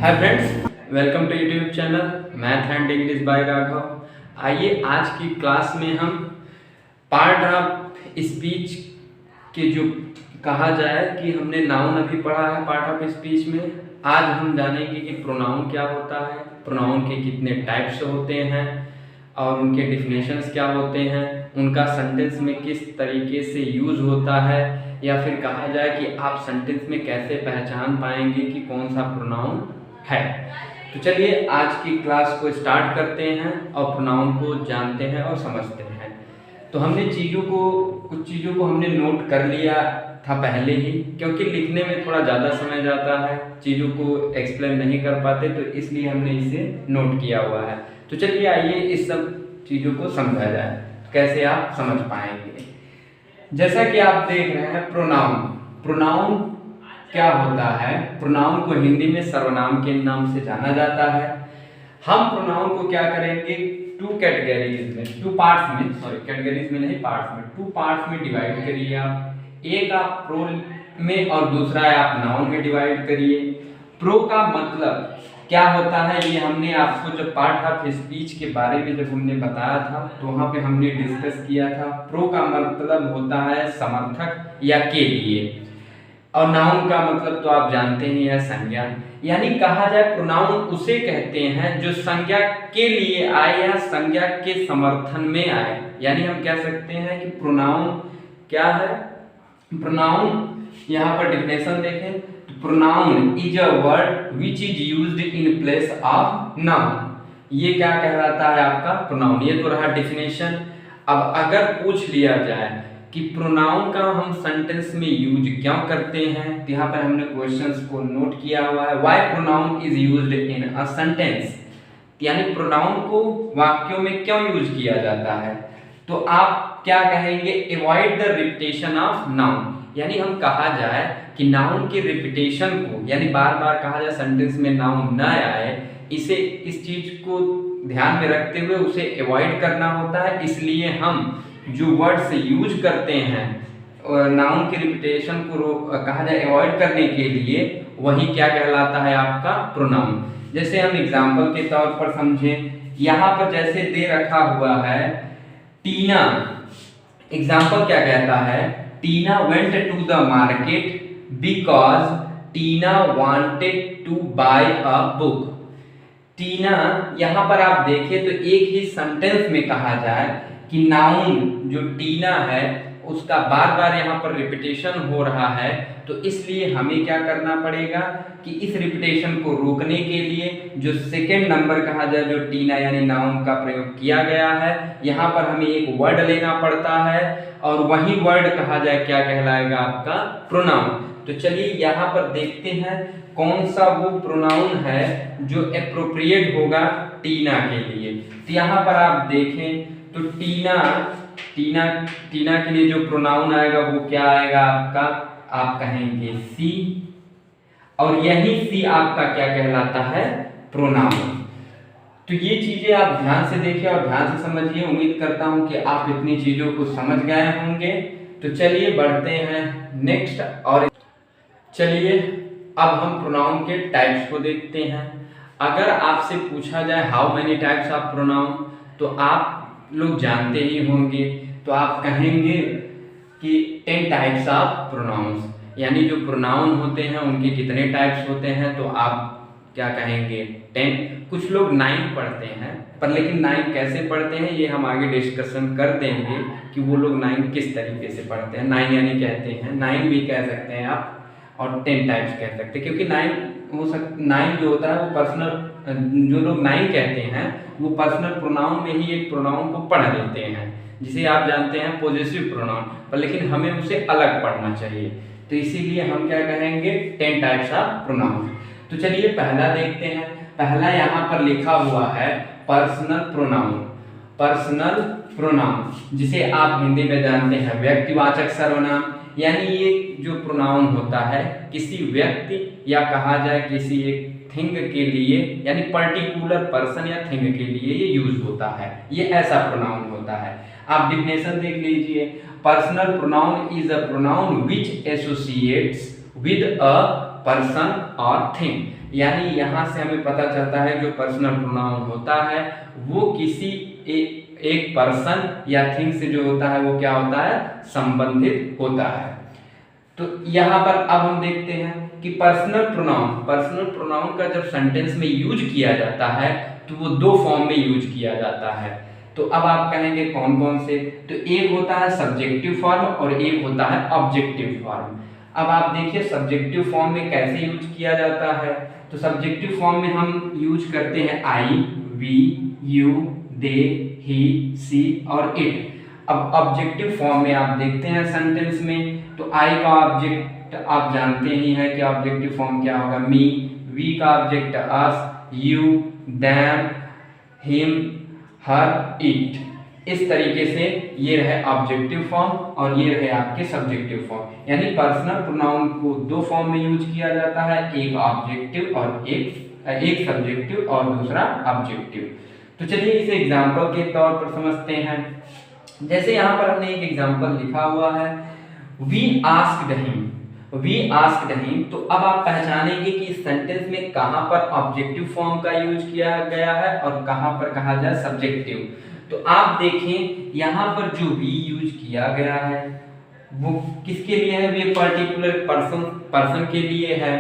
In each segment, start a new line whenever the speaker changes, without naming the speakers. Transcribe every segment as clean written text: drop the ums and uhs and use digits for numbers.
Hi friends, welcome to YouTube channel math and English by Raghav. आइए आज की class में हम पार्ट ऑफ स्पीच के जो कहा जाए कि हमने नाउन अभी पढ़ा है पार्ट ऑफ स्पीच में। आज हम जानेंगे कि प्रोनाउन क्या होता है, प्रोनाउन के कितने टाइप्स होते हैं और उनके डिफिनेशंस क्या होते हैं, उनका सेंटेंस में किस तरीके से यूज़ होता है, या फिर कहा जाए कि आप सेंटेंस में कैसे पहचान पाएंगे कि कौन सा प्रोनाउन है। तो चलिए आज की क्लास को स्टार्ट करते हैं और प्रोनाउन को जानते हैं और समझते हैं। तो हमने कुछ चीज़ों को हमने नोट कर लिया था पहले ही, क्योंकि लिखने में थोड़ा ज़्यादा समय जाता है, चीज़ों को एक्सप्लेन नहीं कर पाते, तो इसलिए हमने इसे नोट किया हुआ है। तो चलिए आइए इस सब चीज़ों को समझा जाए, कैसे आप समझ पाएंगे। जैसा कि आप देख रहे हैं प्रोनाउन क्या होता है। प्रोनाउन को हिंदी में सर्वनाम के नाम से जाना जाता है। हम प्रोनाउन को क्या करेंगे, टू पार्ट्स में डिवाइड करिए आप। एक आप प्रो में और दूसरा आप नाउन में डिवाइड करिए। प्रो का मतलब क्या होता है, ये हमने आपको जब पार्ट ऑफ स्पीच के बारे में जब हमने बताया था तो वहां पे हमने डिस्कस किया था। प्रो का मतलब होता है समर्थक या के लिए, और नाउन का मतलब तो आप जानते ही हैं, संज्ञा। यानी कहा जाए प्रोनाउन उसे कहते हैं जो संज्ञा के लिए आए या संज्ञा के समर्थन में आए। यानी हम कह सकते हैं कि प्रोनाउन क्या है। प्रोनाउन यहाँ पर डिफिनेशन देखें तो pronoun is a word which is used in place of noun. ये क्या कहलाता है आपका प्रोनाउन। ये तो रहा डिफिनेशन। अब अगर पूछ लिया जाए कि प्रोनाउन का हम सेंटेंस में यूज क्यों करते हैं, तो यहाँ पर हमने क्वेश्चंस को नोट किया हुआ है। Why pronoun is used in a sentence, यानी प्रोनाउन को वाक्यों में क्यों यूज किया जाता है। तो आप क्या कहेंगे, avoid the repetition of noun. यानी हम कहा जाए कि नाउन के रिपीटेशन को, यानी बार बार कहा जाए सेंटेंस में नाउन न आए, इस चीज को ध्यान में रखते हुए उसे अवॉइड करना होता है। इसलिए हम जो वर्ड्स यूज करते हैं नाउन के रिपीटेशन को कहा जाए अवॉइड करने के लिए, वही क्या कहलाता है आपका प्रोनाउन। जैसे हम एग्जांपल के तौर पर समझें, यहाँ पर जैसे दे रखा हुआ है टीना। एग्जांपल क्या कहता है, Tina went to the market because Tina wanted to buy a book. Tina, यहाँ पर आप देखें तो एक ही सेंटेंस में कहा जाए कि नाउन जो टीना है उसका बार बार यहाँ पर रिपीटेशन हो रहा है, तो इसलिए हमें क्या करना पड़ेगा कि इस रिपीटेशन को रोकने के लिए जो सेकेंड नंबर कहा जाए जो टीना यानी नाउन का प्रयोग किया गया है, यहाँ पर हमें एक वर्ड लेना पड़ता है और वही वर्ड कहा जाए क्या कहलाएगा आपका प्रोनाउन। तो चलिए यहाँ पर देखते हैं कौन सा वो प्रोनाउन है जो एप्रोप्रिएट होगा टीना के लिए। तो यहाँ पर आप देखें तो टीना के लिए जो प्रोनाउन आएगा वो क्या आएगा आपका, आप कहेंगे सी, और यही सी आपका क्या कहलाता है प्रोनाउन। तो ये चीजें आप ध्यान से देखिए और ध्यान से समझिए। उम्मीद करता हूं कि आप इतनी चीजों को समझ गए होंगे। तो चलिए बढ़ते हैं नेक्स्ट। और चलिए अब हम प्रोनाउन के टाइप्स को देखते हैं। अगर आपसे पूछा जाए how many types of pronoun, तो आप लोग जानते ही होंगे। तो आप कहेंगे कि 10 टाइप्स ऑफ प्रोनाउंस, यानी जो प्रोनाउन होते हैं उनके कितने टाइप्स होते हैं, तो आप क्या कहेंगे 10। कुछ लोग 9 पढ़ते हैं, पर लेकिन 9 कैसे पढ़ते हैं ये हम आगे डिस्कशन कर देंगे कि वो लोग 9 किस तरीके से पढ़ते हैं। 9 यानी कहते हैं 9 भी कह सकते हैं आप, और 10 टाइप्स कह सकते हैं, क्योंकि 9 जो होता है वो पर्सनल, जो लोग 9 कहते हैं वो पर्सनल प्रोनाउन में ही एक प्रोनाउन को पढ़ लेते हैं, जिसे आप जानते हैं पॉजिटिव प्रोनाउन, पर लेकिन हमें उसे अलग पढ़ना चाहिए। तो इसीलिए हम क्या कहेंगे 10 टाइप्स ऑफ प्रोनाउन। तो चलिए पहला देखते हैं। पहला यहाँ पर लिखा हुआ है पर्सनल प्रोनाउन, जिसे आप हिंदी में जानते हैं व्यक्तिवाचक सर्वनाम। यानी ये जो प्रोनाउन होता है किसी व्यक्ति या कहा जाए किसी एक थिंग के लिए, यानी पर्टिकुलर पर्सन या थिंग के लिए ये यूज होता है, ये ऐसा प्रोनाउन होता है। आप डिफिनेशन देख लीजिए। Personal pronoun is a pronoun which associates with a person और थिंग। यानी यहाँ से हमें पता चलता है जो पर्सनल प्रोनाउन होता है वो किसी एक पर्सन या थिंग से जो होता है वो क्या होता है, संबंधित होता है। तो यहाँ पर अब हम देखते हैं कि पर्सनल प्रोनाउन का जब सेंटेंस में यूज किया जाता है तो वो दो फॉर्म में यूज किया जाता है। तो अब आप कहेंगे कौन कौन से, तो एक होता है सब्जेक्टिव फॉर्म और एक होता है ऑब्जेक्टिव फॉर्म। अब आप देखिए सब्जेक्टिव फॉर्म में कैसे यूज किया जाता है। तो सब्जेक्टिव फॉर्म में हम यूज करते हैं आई, वी, यू, दे, ही, सी और इट। अब ऑब्जेक्टिव फॉर्म में आप देखते हैं सेंटेंस में, तो आई का ऑब्जेक्ट आप जानते ही हैं कि ऑब्जेक्टिव फॉर्म क्या होगा, मी। वी का object us, you, them, him, her, it. इस तरीके से ये रहे ऑब्जेक्टिव फॉर्म और ये रहे आपके सब्जेक्टिव फॉर्म। यानी पर्सनल प्रोनाउन को दो फॉर्म में यूज किया जाता है, एक ऑब्जेक्टिव और एक सब्जेक्टिव और दूसरा ऑब्जेक्टिव। तो चलिए इसे एग्जांपल के तौर पर समझते हैं। जैसे यहाँ पर हमने एक एग्जांपल लिखा हुआ है, we asked him, we asked him. तो अब आप पहचानेंगे कि इस सेंटेंस में कहाँ पर ऑब्जेक्टिव फॉर्म का यूज किया गया है और कहाँ पर कहा जाए सब्जेक्टिव। तो आप देखें यहाँ पर जो वी यूज किया गया है वो किसके लिए है, वे पर्टिकुलर पर्सन के लिए है।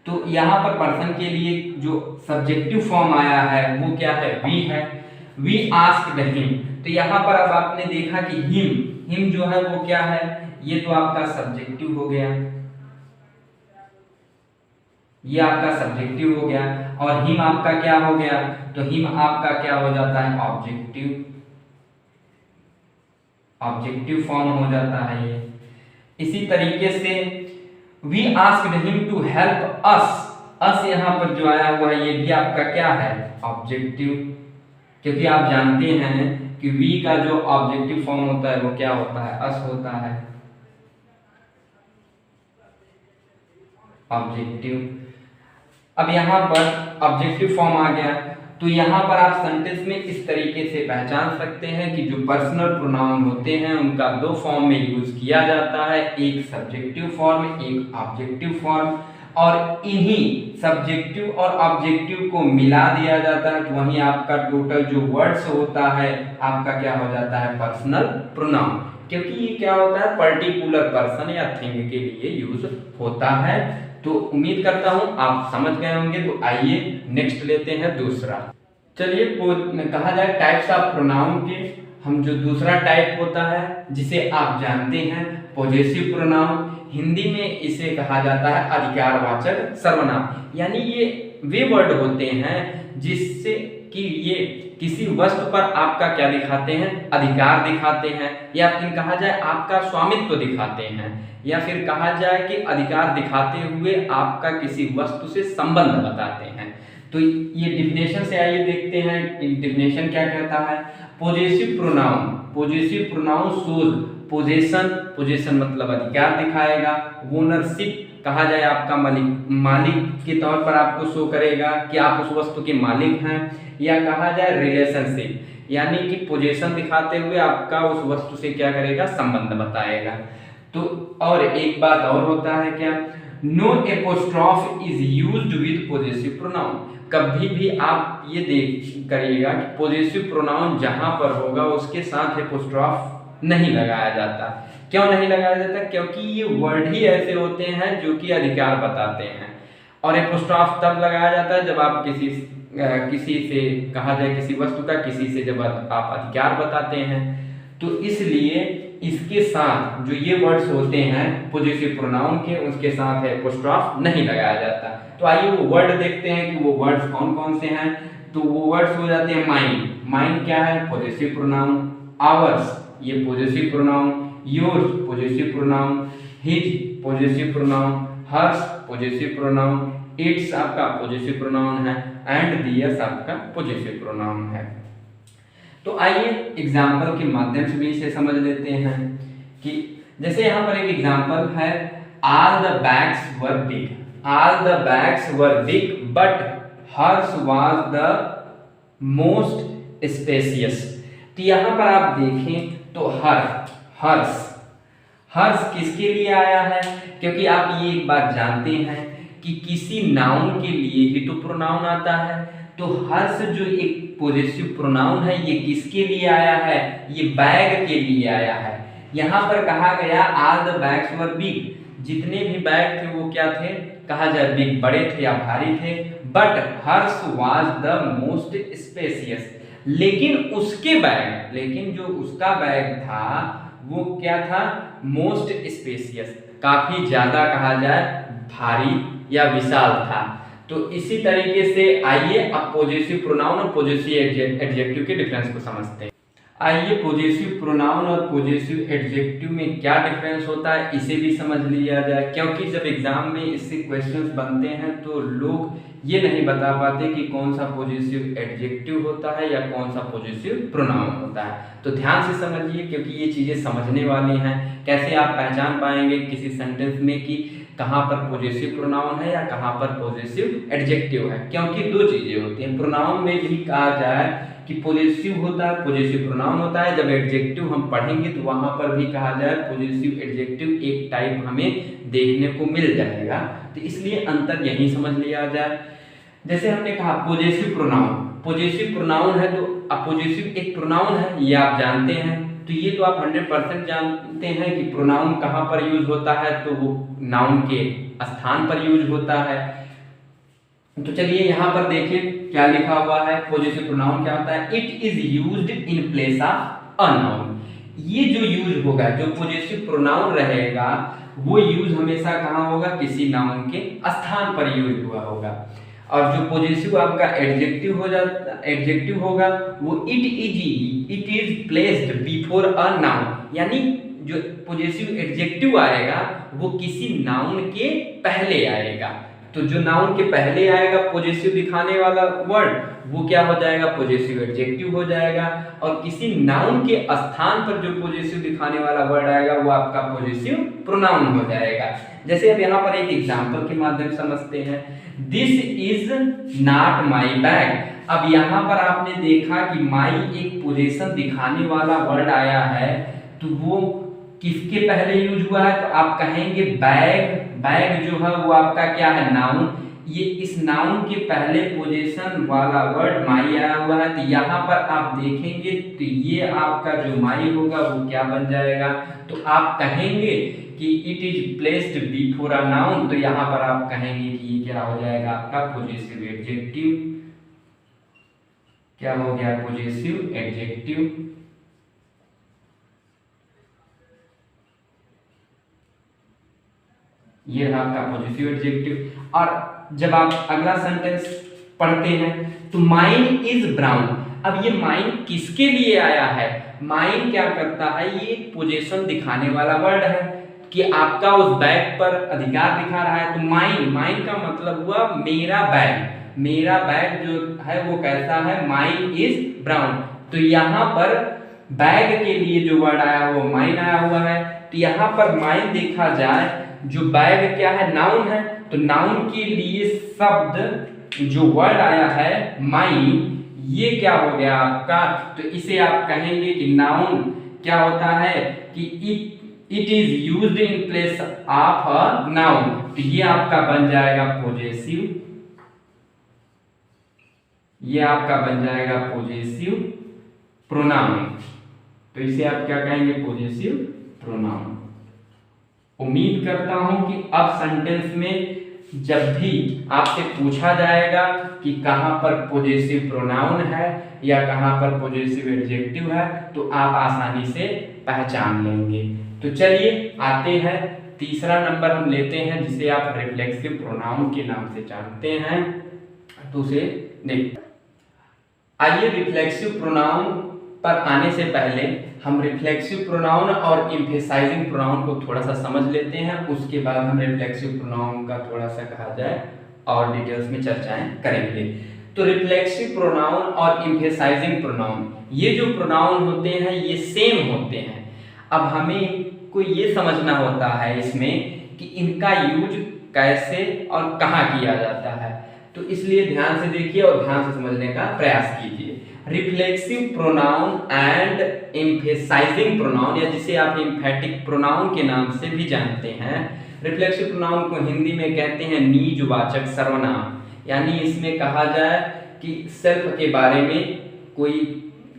तो यहाँ पर पर्सन के लिए जो सब्जेक्टिव फॉर्म आया है वो क्या है, वी है। वी आस्क्ड हिम, तो यहाँ पर अब आपने देखा कि हिम जो है वो क्या है, ये तो आपका सब्जेक्टिव हो गया, ये आपका सब्जेक्टिव हो गया और हिम आपका क्या हो गया, तो हिम आपका क्या हो जाता है, ऑब्जेक्टिव फॉर्म हो जाता है ये। इसी तरीके से we asked him to help us यहाँ पर जो आया हुआ है ये भी आपका क्या है, ऑब्जेक्टिव, क्योंकि आप जानते हैं कि वी का जो ऑब्जेक्टिव फॉर्म होता है वो क्या होता है, अस होता है, ऑब्जेक्टिव। अब यहाँ पर ऑब्जेक्टिव फॉर्म आ गया, तो यहाँ पर आप सेंटेंस में इस तरीके से पहचान सकते हैं कि जो पर्सनल प्रोनाउन होते हैं उनका दो फॉर्म में यूज किया जाता है, एक सब्जेक्टिव फॉर्म, एक ऑब्जेक्टिव फॉर्म। और इन्हीं सब्जेक्टिव और ऑब्जेक्टिव को मिला दिया जाता है तो वहीं आपका टोटल जो वर्ड्स होता है आपका क्या हो जाता है, पर्सनल प्रोनाउन। क्योंकि ये क्या होता है, पर्टिकुलर पर्सन या थिंग के लिए यूज होता है। तो उम्मीद करता हूं आप समझ गए होंगे। तो आइए नेक्स्ट लेते हैं दूसरा। चलिए कहा जाए टाइप्स ऑफ प्रोनाउन के, हम जो दूसरा टाइप होता है जिसे आप जानते हैं पॉजेसिव प्रोनाउन, हिंदी में इसे कहा जाता है अधिकारवाचक सर्वनाम। यानी ये वे वर्ड होते हैं जिससे कि ये किसी वस्तु पर आपका क्या दिखाते हैं, अधिकार दिखाते हैं, या फिर कहा जाए आपका स्वामित्व दिखाते हैं, या फिर कहा जाए कि अधिकार दिखाते हुए आपका किसी वस्तु से संबंध बताते हैं। तो ये डिफिनेशन से आइए देखते हैं डिफिनेशन क्या कहता है। पॉजेसिव प्रोनाउन शोज पोजेशन मतलब अधिकार दिखाएगा, ओनरशिप कहा जाए आपका मालिक के तौर पर आपको शो करेगा कि आप उस वस्तु के मालिक हैं, या कहा जाए रिलेशनशिप यानी कि पोजीशन दिखाते हुए आपका उस वस्तु से क्या करेगा, संबंध बताएगा। तो और एक बात और होता है क्या, no apostrophe is used with possessive pronoun. कभी भी आप ये देख करिएगा कि पॉजेसिव प्रोनाउन जहां पर होगा उसके साथ एपोस्ट्रॉफ नहीं लगाया जाता। क्यों नहीं लगाया जाता, क्योंकि ये वर्ड ही ऐसे होते हैं जो कि अधिकार बताते हैं। और एपोस्ट्रॉफ तब लगाया जाता है जब आप किसी से कहा जाए किसी वस्तु का किसी से जब आप अधिकार बताते हैं। तो इसलिए इसके साथ जो ये वर्ड्स होते हैं पॉजेसिव प्रोनाउन के, उसके साथ एपोस्ट्रॉफ नहीं लगाया जाता। तो आइए वो वर्ड देखते हैं कि वो वर्ड्स कौन कौन से हैं। तो वो वर्ड्स हो जाते हैं माइंड क्या है, पॉजेसिव प्रोनाउन, आवर्स ये possessive pronoun, yours possessive pronoun, his possessive pronoun, hers possessive pronoun, its आपका पॉजेसिव प्रोनाउन है, एंड दियर्स आपका पॉजेसिव प्रोनाउन है। तो आइए एग्जाम्पल के माध्यम से भी इसे समझ लेते हैं कि जैसे यहाँ पर एक एग्जाम्पल है, all the bags were big but hers was the most spacious. तो यहाँ पर आप देखें तो हर्ष किसके लिए आया है? क्योंकि आप ये एक बात जानते हैं कि किसी नाउन के लिए ही तो प्रोनाउन आता है। तो हर्ष जो एक पॉजेसिव प्रोनाउन है ये किसके लिए आया है? ये बैग के लिए आया है। यहाँ पर कहा गया all the bags were big, जितने भी बैग थे वो क्या थे? कहा जाए बिग, बड़े थे या भारी थे। But Harsh was the most spacious, लेकिन जो उसका बैग था वो क्या था? मोस्ट स्पेसियस, काफी ज्यादा कहा जाए भारी या विशाल था। तो इसी तरीके से आइए अब पॉजेसिव प्रोनाउन और पॉजेसिव एडजेक्टिव के डिफरेंस को समझते हैं। आइए पॉजेसिव प्रोनाउन और पॉजेसिव एडजेक्टिव में क्या डिफरेंस होता है इसे भी समझ लिया जाए, क्योंकि जब एग्जाम में इससे क्वेश्चंस बनते हैं तो लोग ये नहीं बता पाते कि कौन सा पॉजेसिव एडजेक्टिव होता है या कौन सा पॉजेसिव प्रोनाउन होता है। तो ध्यान से समझिए, क्योंकि ये चीजें समझने वाली हैं। कैसे आप पहचान पाएंगे किसी सेंटेंस में कि कहाँ पर पॉजेसिव प्रोनाउन है या कहाँ पर पॉजेसिव एडजेक्टिव है? क्योंकि दो चीजें होती हैं। प्रोनाउन में भी कहा जाए कि पॉजेसिव होता है, पॉजेसिव प्रोनाउन होता है। जब एडजेक्टिव हम पढ़ेंगे तो वहां पर भी कहा जाए पॉजेसिव एडजेक्टिव एक टाइप हमें देखने को मिल जाएगा। तो इसलिए अंतर यही समझ लिया जाए। जैसे हमने कहा पॉजेसिव प्रोनाउन है, तो अपोजेसिव एक प्रोनाउन है, ये आप जानते हैं। तो ये तो आप 100% जानते हैं कि प्रोनाउन कहाँ पर यूज होता है, तो वो नाउन के स्थान पर यूज होता है। तो चलिए यहाँ पर देखिए क्या लिखा हुआ है। पॉजेसिव प्रोनाउन क्या होता है? It is used in place of a noun. ये जो यूज होगा, जो पॉजेसिव प्रोनाउन रहेगा वो यूज हमेशा कहाँ होगा? किसी नाउन के स्थान पर यूज हुआ होगा। और जो पॉजेसिव आपका एडजेक्टिव होगा वो it is placed before a noun, यानी जो पॉजेसिव एडजेक्टिव आएगा वो किसी नाउन के पहले आएगा। तो जो नाउन के पहले आएगा पॉजेसिव दिखाने वाला वर्ड वो क्या हो जाएगा? पॉजेसिव एडजेक्टिव हो जाएगा। और किसी नाउन के स्थान पर जो पॉजेसिव दिखाने वाला वर्ड आएगा वो आपका पॉजेसिव प्रोनाउन हो जाएगा। जैसे अब यहाँ पर एक एग्जांपल के माध्यम से समझते हैं। This is not my bag. अब यहाँ पर आपने देखा कि माई एक पोजीशन दिखाने वाला वर्ड आया है, तो वो किसके पहले यूज हुआ है? तो आप कहेंगे बैग जो है वो आपका क्या है? नाउन। ये इस नाउन के पहले पोजीशन वाला वर्ड माई आया हुआ है। तो यहाँ पर आप देखेंगे तो ये आपका जो माई होगा वो क्या बन जाएगा? तो आप कहेंगे कि it is placed before a noun. तो यहाँ पर आप कहेंगे कि ये क्या हो जाएगा? आपका पॉजेसिव एडजेक्टिव। क्या हो गया? Possessive adjective. ये रहा आपका पॉजेसिव एडजेक्टिव। और जब आप अगला सेंटेंस पढ़ते हैं तो माइन इज ब्राउन। अब ये माइन किसके लिए आया है? माइन क्या करता है? ये पोजीशन दिखाने वाला वर्ड है कि आपका उस बैग पर अधिकार दिखा रहा है। तो माइन का मतलब हुआ मेरा बैग जो है वो कैसा है? Mine is brown. तो यहाँ पर बैग के लिए जो वर्ड आया वो माइन आया हुआ है। तो यहाँ पर माइन देखा जाए, जो बैग क्या है? नाउन है। तो नाउन के लिए शब्द जो वर्ड आया है माइन, ये क्या हो गया आपका? तो इसे आप कहेंगे कि नाउन क्या होता है कि it is used in place of a noun. तो ये आपका बन जाएगा पॉजेसिव। ये आपका बन जाएगा पॉजेसिव प्रोनाउन। तो इसे आप क्या कहेंगे? Possessive pronoun. उम्मीद करता हूं कि अब सेंटेंस में जब भी आपसे पूछा जाएगा कि कहां पर पॉजेसिव प्रोनाउन है या कहां पर पॉजेसिव एडजेक्टिव है तो आप आसानी से पहचान लेंगे। तो चलिए आते हैं, तीसरा नंबर हम लेते हैं जिसे आप रिफ्लेक्सिव प्रोनाउन के नाम से जानते हैं। तो उसे देखते हैं। आइए रिफ्लेक्सिव प्रोनाउन पर आने से पहले हम रिफ्लेक्सिव प्रोनाउन और एम्फेसाइजिंग प्रोनाउन को थोड़ा सा समझ लेते हैं। उसके बाद हम रिफ्लेक्सिव प्रोनाउन का थोड़ा सा कहा जाए और डिटेल्स में चर्चाएं करेंगे। तो रिफ्लेक्सिव प्रोनाउन और एम्फेसाइजिंग प्रोनाउन, ये जो प्रोनाउन होते हैं ये सेम होते हैं। अब हमें को ये समझना होता है इसमें कि इनका यूज कैसे और कहाँ किया जाता है। तो इसलिए ध्यान से देखिए और ध्यान से समझने का प्रयास कीजिए। Reflexive pronoun and emphasizing pronoun, या जिसे आप एम्फेटिक प्रोनाउन के नाम से भी जानते हैं। रिफ्लेक्सिव प्रोनाउन को हिंदी में कहते हैं निजवाचक सर्वनाम, यानी इसमें कहा जाए कि सेल्फ के बारे में कोई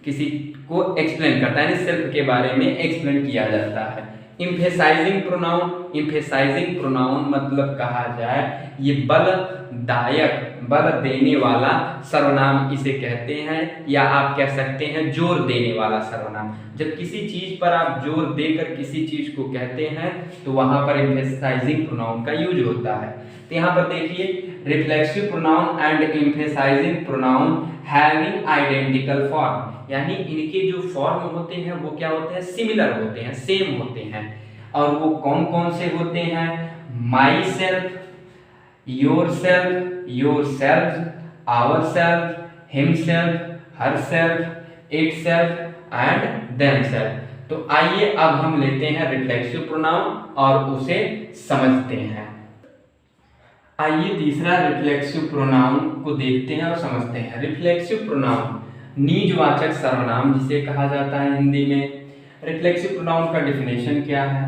किसी को एक्सप्लेन करता है, सेल्फ के बारे में एक्सप्लेन किया जाता है। एम्फेसाइजिंग प्रोनाउन, एम्फेसाइजिंग प्रोनाउन मतलब कहा जाए ये बलदायक, बल देने वाला सर्वनाम इसे कहते हैं, या आप कह सकते हैं जोर देने वाला सर्वनाम। जब किसी चीज पर आप जोर देकर किसी चीज को कहते हैं तो वहां पर एम्फेसाइजिंग प्रोनाउन का यूज होता है। तो यहाँ पर देखिए, reflexive pronoun and emphasizing pronoun having identical form, यानी इनके जो फॉर्म होते हैं वो क्या होते हैं, सिमिलर होते हैं, सेम होते हैं। और वो कौन कौन से होते हैं, myself, yourself, yourself, ourself, himself, herself, itself and themself. तो आइए अब हम लेते हैं रिफ्लेक्सिव प्रोनाउन और उसे समझते हैं। आइए तीसरा रिफ्लेक्सिव प्रोनाउन को देखते हैं और समझते हैं। रिफ्लेक्सिव प्रोनाउन निजवाचक सर्वनाम जिसे कहा जाता है हिंदी में। रिफ्लेक्सिव प्रोनाउन का डेफिनेशन क्या है,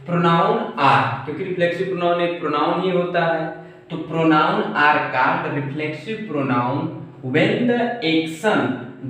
प्रोनाउन आर, क्योंकि रिफ्लेक्सिव प्रोनाउन एक प्रोनाउन ही होता है, तो pronoun are called reflexive pronoun when the action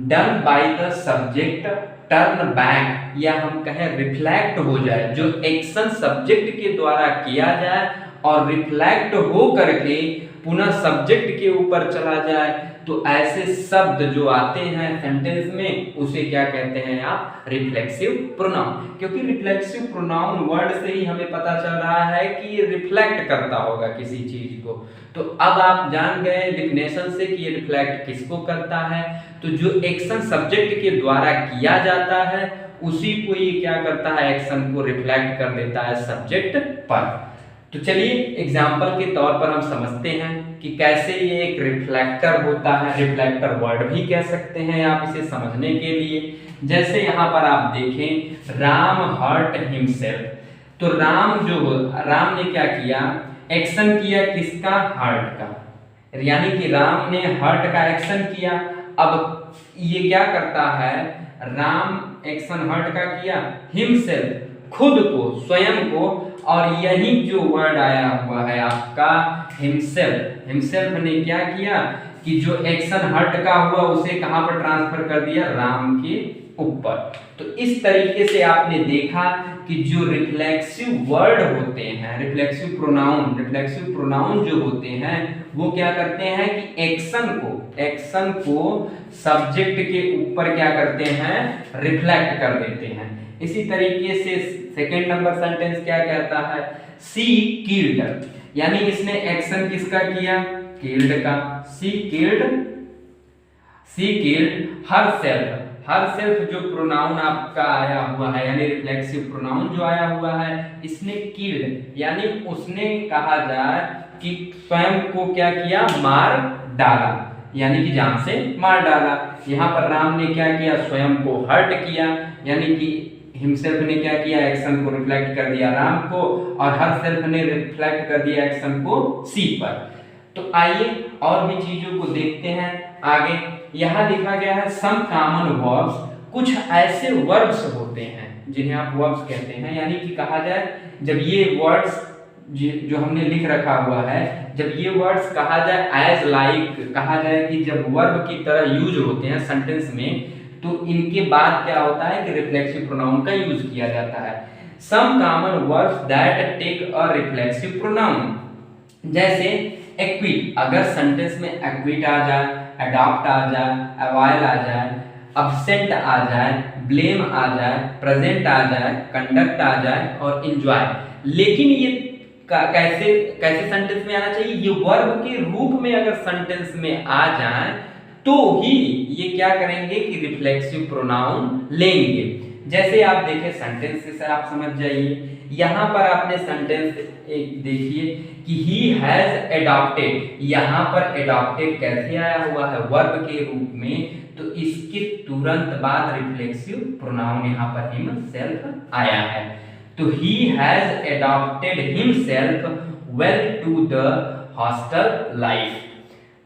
done by the subject turn back, या हम कहें रिफ्लेक्ट हो जाए, जो एक्शन सब्जेक्ट के द्वारा किया जाए और रिफ्लेक्ट हो करके पुनः सब्जेक्ट के ऊपर चला जाए, तो ऐसे शब्द जो आते हैं सेंटेंस में उसे क्या कहते हैं आप, रिफ्लेक्सिव प्रोनाउन। क्योंकि रिफ्लेक्सिव प्रोनाउन वर्ड से ही हमें पता चल रहा है कि ये रिफ्लेक्ट करता होगा किसी चीज को। तो अब आप जान गए डेफिनेशन से कि ये रिफ्लेक्ट किसको करता है, तो जो एक्शन सब्जेक्ट के द्वारा किया जाता है उसी को ये क्या करता है, एक्शन को रिफ्लेक्ट कर देता है सब्जेक्ट पर। तो चलिए एग्जाम्पल के तौर पर हम समझते हैं कि कैसे ये एक रिफ्लेक्टर होता है, रिफ्लेक्टर वर्ड भी कह सकते हैं आप इसे समझने के लिए। जैसे यहाँ पर आप देखें, राम हर्ट हिमसेल्फ, तो राम ने क्या किया, एक्शन किया किसका, हर्ट का, यानी कि राम ने हर्ट का एक्शन किया। अब ये क्या करता है, राम एक्शन हर्ट का किया, हिमसेल्फ खुद को, स्वयं को, और यही जो वर्ड आया हुआ है आपका हिमसेल्फ, हिमसेल्फ ने क्या किया कि जो एक्शन हर्ट का हुआ उसे कहां पर ट्रांसफर कर दिया, राम के ऊपर। तो इस तरीके से आपने देखा कि जो रिफ्लेक्सिव वर्ड होते हैं, रिफ्लेक्सिव प्रोनाउन जो होते हैं वो क्या करते हैं कि एक्शन को सब्जेक्ट के ऊपर क्या करते हैं, रिफ्लेक्ट कर देते हैं। इसी तरीके से सेकेंड नंबर सेंटेंस क्या कहता है, सी किल्ड, यानी इसने एक्शन किसका किया, किल्ड का, सी किल्ड हर सेल्फ जो प्रोनाउन आपका आया हुआ है, यानी रिफ्लेक्सिव प्रोनाउन जो आया हुआ है, इसने किल्ड, यानी उसने कहा जाए कि स्वयं को क्या किया, मार डाला, यानी कि जान से मार डाला। यहाँ पर राम ने क्या किया, स्वयं को हर्ट किया, यानी कि हिमसेल्फ ने क्या किया, एक्शन को रिफ्लेक्ट कर दिया राम को, और हर सेल्फ ने रिफ्लेक्ट कर दिया एक्शन को सी पर। तो आइए और भी चीजों को देखते हैं आगे। यहाँ लिखा गया है सम कॉमन वर्ब्स, कुछ ऐसे वर्ब्स होते हैं जिन्हें आप वर्ब्स कहते हैं, यानी कि कहा जाए जब ये वर्ड्स जो हमने लिख रखा हुआ है, जब ये वर्ड्स कहा जाए एज लाइक, कहा जाए कि जब वर्ब की तरह यूज होते हैं सेंटेंस में, तो इनके बाद क्या होता है कि रिफ्लेक्सिव प्रोनाउन का यूज किया जाता है। Some common verbs that take a reflexive pronoun, जैसे एक्विट, अगर सेंटेंस में एक्विट आ जाए, अडॉप्ट आ जाए, अवॉइड आ जाए, अब्सेंट आ जाए, ब्लेम आ जाए, प्रेजेंट आ जाए, कंडक्ट आ जाए और एंजॉय। लेकिन ये कैसे सेंटेंस में आना चाहिए, ये वर्ब के रूप में अगर सेंटेंस में आ जाए तो ही ये क्या करेंगे कि रिफ्लेक्सिव प्रोनाउन लेंगे। जैसे आप देखें सेंटेंस से आप समझ जाइए, यहाँ पर आपने सेंटेंस एक देखिए कि ही हैज एडॉप्टेड, यहाँ पर एडॉप्टेड कैसे आया हुआ है, वर्ब के रूप में, तो इसके तुरंत बाद रिफ्लेक्सिव प्रोनाउन यहाँ पर हिमसेल्फ आया है। तो he has adopted himself well to the hostel life.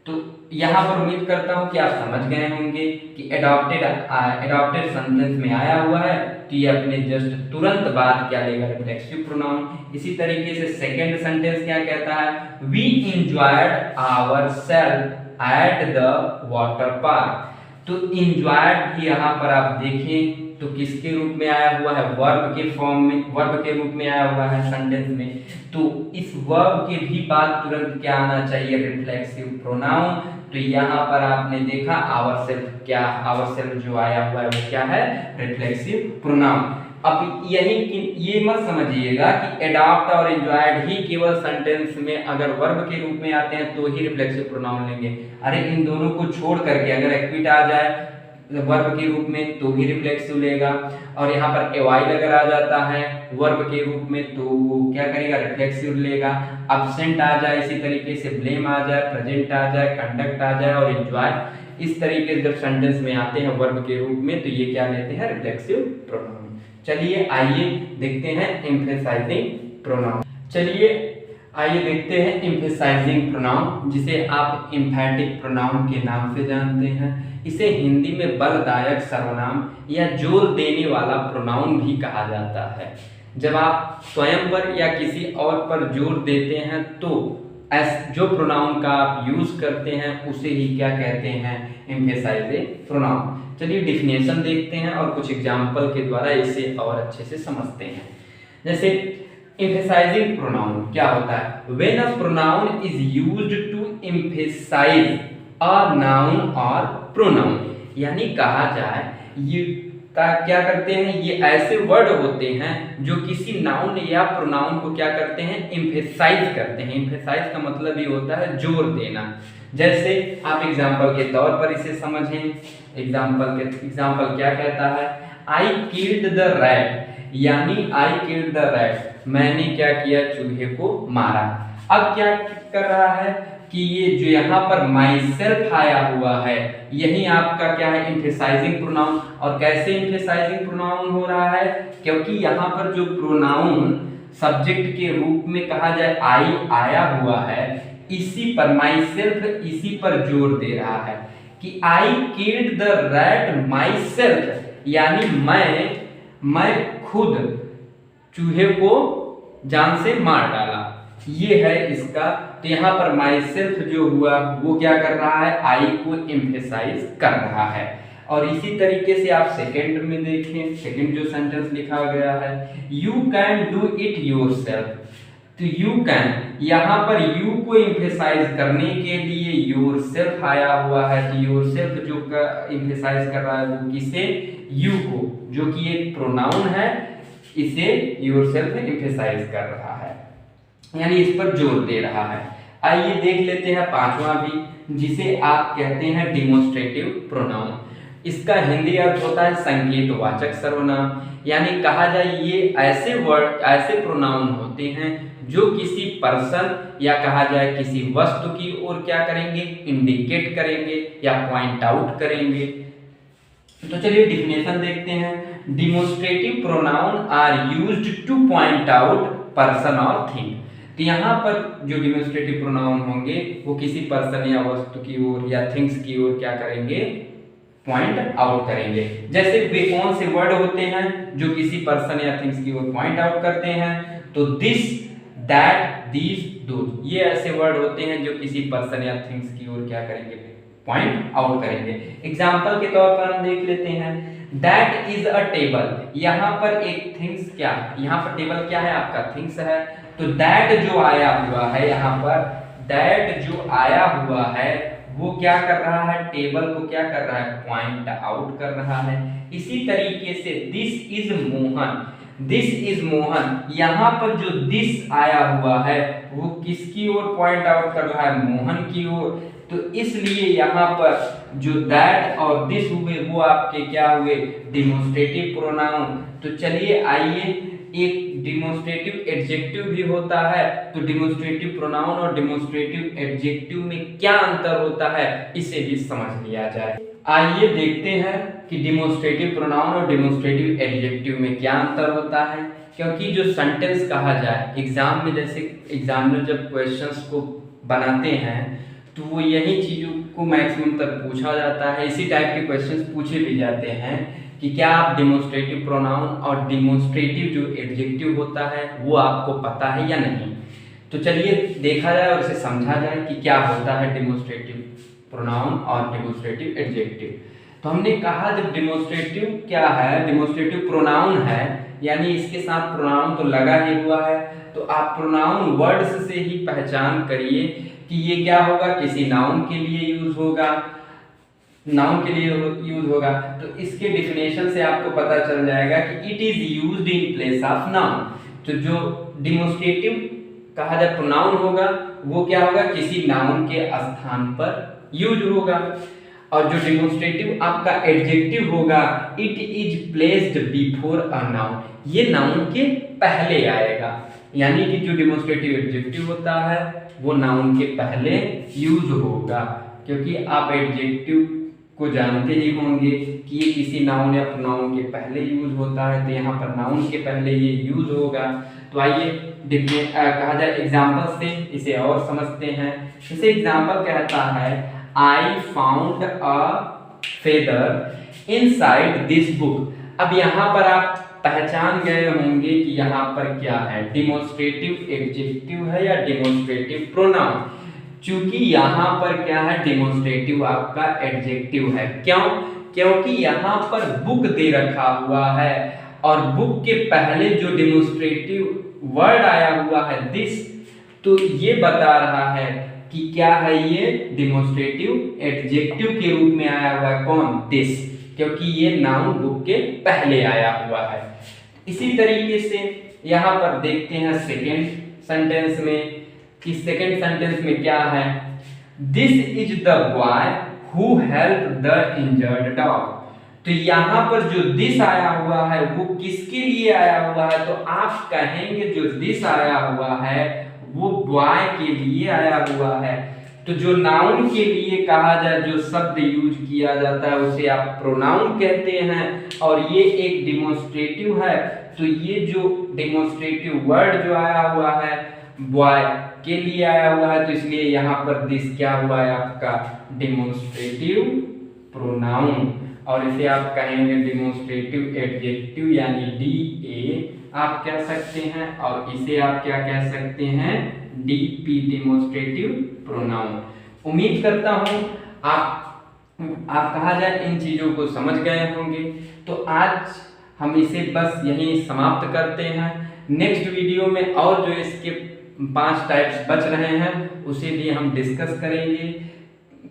तो यहाँ पर उम्मीद करता हूँ कि आप समझ गए होंगे कि एडॉप्टेड सेंटेंस में आया हुआ है तो ये अपने जस्ट तुरंत बाद क्या लेगा, रिफ्लेक्सिव प्रोनाउन। इसी तरीके से सेकंड सेंटेंस क्या कहता है, we enjoyed ourselves at the water park. तो एंजॉयड भी यहाँ पर आप देखें तो किसके रूप में आया हुआ है, वर्ब के फॉर्म में, वर्ब के रूप में आया हुआ है सेंटेंस में। तो इस वर्ब के भी बाद तुरंत क्या आना चाहिए, रिफ्लेक्सिव प्रोनाउन। तो यहाँ पर आपने देखा आवरसेल्फ, क्या आवरसेल्फ जो आया हुआ है वो क्या है, रिफ्लेक्सिव प्रोनाउन। अब ये मत समझिएगा कि एडॉप्ट और एंजॉयड ही केवल सेंटेंस में अगर वर्ब के रूप में आते हैं तो ही रिफ्लेक्सिव प्रोनाउन लेंगे। अरे इन दोनों को छोड़ करके अगर एक्विट आ जाए वर्ब के रूप में तो भी रिफ्लेक्सिव लेगा, और यहाँ पर एवाइल अगर आ जाता है वर्ब के रूप में तो वो क्या करेगा, रिफ्लेक्सिव लेगा। अब्सेंट आ जाए, इसी तरीके से ब्लेम आ जाए, प्रेजेंट आ जाए, कंडक्ट आ जाए और एंजॉय, इस तरीके से जब सेंटेंस में आते हैं वर्ब के रूप में तो ये क्या लेते हैं, रिफ्लेक्सिव प्रोनाउन। चलिए आइए देखते हैं एम्फेसाइजिंग प्रोनाउन। चलिए आइए देखते हैं एम्फेसाइजिंग प्रोनाउन, जिसे आप एम्फैटिक प्रोनाउन के नाम से जानते हैं। इसे हिंदी में बलदायक सर्वनाम या जोर देने वाला प्रोनाउन भी कहा जाता है। जब आप स्वयं पर या किसी और पर जोर देते हैं तो जो प्रोनाउन का आप यूज करते हैं उसे ही क्या कहते हैं, एम्फेसाइजिंग प्रोनाउन। चलिए डिफिनेशन देखते हैं और कुछ एग्जाम्पल के द्वारा इसे और अच्छे से समझते हैं। जैसे एम्फेसाइजिंग प्रोनाउन क्या होता है, when a pronoun is used to emphasize a noun और प्रोनाउन, यानी कहा जाए ये क्या करते हैं, ये ऐसे वर्ड होते हैं जो किसी नाउन या प्रोनाउन को क्या करते हैं, एम्फेसाइज करते हैं। एम्फेसाइज का मतलब ये होता है जोर देना। जैसे आप एग्जांपल के तौर पर इसे समझें, एग्जांपल क्या कहता है, आई किल्ड द रैट, यानी आई किल्ड द रैट, मैंने क्या किया, चूहे को मारा। अब क्या कर रहा है कि ये जो यहाँ पर माई सेल्फ आया हुआ है यही आपका क्या है, एम्फेसाइजिंग प्रोनाउन। और कैसे एम्फेसाइजिंग प्रोनाउन हो रहा है, क्योंकि यहाँ पर जो प्रोनाउन सब्जेक्ट के रूप में कहा जाए आई आया हुआ है, इसी पर माई सेल्फ इसी पर जोर दे रहा है कि I killed the rat my self, यानी मैं खुद चूहे को जान से मार डाला, ये है इसका। तो यहाँ पर माई सेल्फ जो हुआ वो क्या कर रहा है, आई को एम्फेसाइज कर रहा है। और इसी तरीके से आप सेकंड में देखें, सेकंड जो सेंटेंस लिखा गया है, you can do it yourself, तो यू कैन, यहाँ पर यू को एम्फेसाइज करने के लिए योरसेल्फ आया हुआ है। तो योरसेल्फ जो एम्फेसाइज कर रहा है वो किसे, यू को, जो कि एक प्रोनाउन है, इसे योरसेल्फ एम्फेसाइज कर रहा है, यानी इस पर जोर दे रहा है। आइए देख लेते हैं पांचवा भी, जिसे आप कहते हैं डिमोन्स्ट्रेटिव प्रोनाउन। इसका हिंदी अर्थ होता है संकेतवाचक सर्वनाम, यानी कहा जाए ये ऐसे वर्ड, ऐसे प्रोनाउन होते हैं जो किसी पर्सन या कहा जाए किसी वस्तु की ओर क्या करेंगे, इंडिकेट करेंगे या पॉइंट आउट करेंगे। तो चलिए डिफिनेशन देखते हैं। Demonstrative pronouns are used to point out person और थिंग। तो यहाँ पर जो डिमोन्स्ट्रेटिव प्रोनाउन होंगे वो किसी पर्सन या वस्तु की ओर या थिंग्स की ओर क्या करेंगे, पॉइंट आउट करेंगे। जैसे वे कौन से वर्ड होते हैं जो किसी पर्सन या थिंग्स की ओर पॉइंट आउट करते हैं, तो दिस, दैट, दीज, दोज, ये ऐसे वर्ड होते हैं जो किसी पर्सन या थिंग्स की ओर क्या करेंगे, पॉइंट आउट करेंगे। एग्जाम्पल के तौर पर हम देख लेते हैं, दैट इज अ टेबल, यहाँ पर एक थिंग्स, क्या यहाँ पर टेबल क्या है, आपका थिंग्स है। तो दैट जो आया हुआ है, यहाँ पर दैट जो आया हुआ है वो क्या कर रहा है, टेबल को क्या कर रहा है, पॉइंट आउट कर रहा है। इसी तरीके से this is Mohan, this is Mohan, यहाँ पर जो दिस आया हुआ है वो किसकी ओर पॉइंट आउट कर रहा है, मोहन की ओर। तो इसलिए यहाँ पर जो दैट और दिस हुए वो आपके क्या हुए, डिमोन्स्ट्रेटिव प्रोनाउन। तो चलिए आइए, एक डिमोन्स्ट्रेटिव एडजेक्टिव भी होता है, तो डिमोन्स्ट्रेटिव प्रोनाउन और डिमोन्स्ट्रेटिव एडजेक्टिव में क्या अंतर होता है इसे भी समझ लिया जाए। आइए देखते हैं कि डिमोन्स्ट्रेटिव प्रोनाउन और डिमोन्स्ट्रेटिव एडजेक्टिव में क्या अंतर होता है। क्योंकि जो सेंटेंस कहा जाए एग्जाम में, जैसे एग्जामिनर जब क्वेश्चंस को बनाते हैं तो वो यही चीज़ों को मैक्सिमम तक पूछा जाता है। इसी टाइप के क्वेश्चंस पूछे भी जाते हैं कि क्या आप डिमोस्ट्रेटिव प्रोनाउन और डिमोस्ट्रेटिव जो एडजेक्टिव होता है वो आपको पता है या नहीं। तो चलिए देखा जाए और इसे समझा जाए कि क्या होता है डिमोस्ट्रेटिव प्रोनाउन और डिमोस्ट्रेटिव एडजेक्टिव। तो हमने कहा जब डिमोस्ट्रेटिव क्या है, डिमोस्ट्रेटिव प्रोनाउन है, यानी इसके साथ प्रोनाउन तो लगा ही हुआ है, तो आप प्रोनाउन वर्ड्स से ही पहचान करिए कि ये क्या होगा, किसी नाउन के लिए यूज होगा, नाउन के लिए यूज होगा। तो इसके डिफिनेशन से आपको पता चल जाएगा कि it is used in place of noun. तो जो डिमोस्ट्रेटिव कहा जाए प्रोनाउन होगा वो क्या होगा, किसी नाउन के स्थान पर यूज होगा। और जो डिमोस्ट्रेटिव आपका एडजेक्टिव होगा, it is placed before a noun, ये नाउन के पहले आएगा। यानी कि जो डिमोस्ट्रेटिव एडजेक्टिव होता है वो नाउन के पहले यूज होगा, क्योंकि आप एडजेक्टिव को जानते ही होंगे कि ये किसी नाउन या प्रोनाउन के पहले यूज होता है, तो यहाँ पर नाउन के पहले ये यूज होगा। तो आइए कहा जाए एग्जाम्पल से इसे और समझते हैं। जैसे एग्जाम्पल कहता है I found a feather inside this book. अब यहाँ पर आप पहचान गए होंगे कि यहाँ पर क्या है, डिमोस्ट्रेटिव एडजेक्टिव है या डिमोस्ट्रेटिव प्रोनाउन। चूंकि यहाँ पर क्या है, डिमोस्ट्रेटिव आपका एडजेक्टिव है। क्यों? क्योंकि यहाँ पर बुक दे रखा हुआ है और बुक के पहले जो डिमोस्ट्रेटिव वर्ड आया हुआ है दिस, तो ये बता रहा है कि क्या है, ये डिमोस्ट्रेटिव एडजेक्टिव के रूप में आया हुआ है। कौन? दिस, क्योंकि ये नाउन बुक के पहले आया हुआ है। इसी तरीके से यहाँ पर देखते हैं सेकेंड सेंटेंस में कि सेकेंड सेंटेंस में क्या है, this is the boy who help the injured dog. तो यहाँ पर जो दिस आया हुआ है वो किसके लिए आया हुआ है, तो आप कहेंगे जो दिस आया हुआ है वो बॉय के लिए आया हुआ है। तो जो नाउन के लिए कहा जाए, जो शब्द यूज किया जाता है उसे आप प्रोनाउन कहते हैं, और ये एक डिमोस्ट्रेटिव है। तो ये जो डिमोस्ट्रेटिव वर्ड जो आया हुआ है बॉय के लिए आया हुआ है, तो इसलिए यहाँ पर दिस क्या हुआ है, आपका डिमोस्ट्रेटिव प्रोनाउन। और इसे आप कहेंगे डिमोस्ट्रेटिव एडजेक्टिव यानी DA आप कह सकते हैं, और इसे आप क्या कह सकते हैं, DP डिमोस्ट्रेटिव प्रोनाउन। उम्मीद करता हूं आप कहा जाए इन चीजों को समझ गए होंगे। तो आज हम इसे बस यहीं समाप्त करते हैं। नेक्स्ट वीडियो में और जो इसके 5 टाइप्स बच रहे हैं उसे भी हम डिस्कस करेंगे,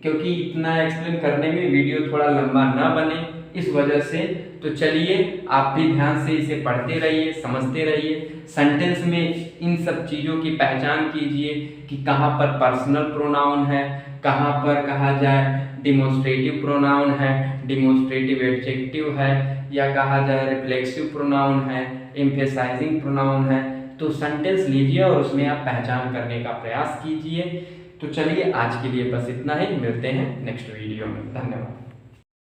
क्योंकि इतना एक्सप्लेन करने में वीडियो थोड़ा लंबा ना बने इस वजह से। तो चलिए आप भी ध्यान से इसे पढ़ते रहिए, समझते रहिए। सेंटेंस में इन सब चीज़ों की पहचान कीजिए कि कहाँ पर पर्सनल प्रोनाउन है, कहाँ पर कहा जाए डिमोस्ट्रेटिव प्रोनाउन है, डिमोस्ट्रेटिव एडजेक्टिव है, या कहा जाए रिफ्लेक्सिव प्रोनाउन है, एम्फेसाइजिंग प्रोनाउन है। तो सेंटेंस लीजिए और उसमें आप पहचान करने का प्रयास कीजिए। तो चलिए आज के लिए बस इतना ही, मिलते हैं नेक्स्ट वीडियो में। धन्यवाद।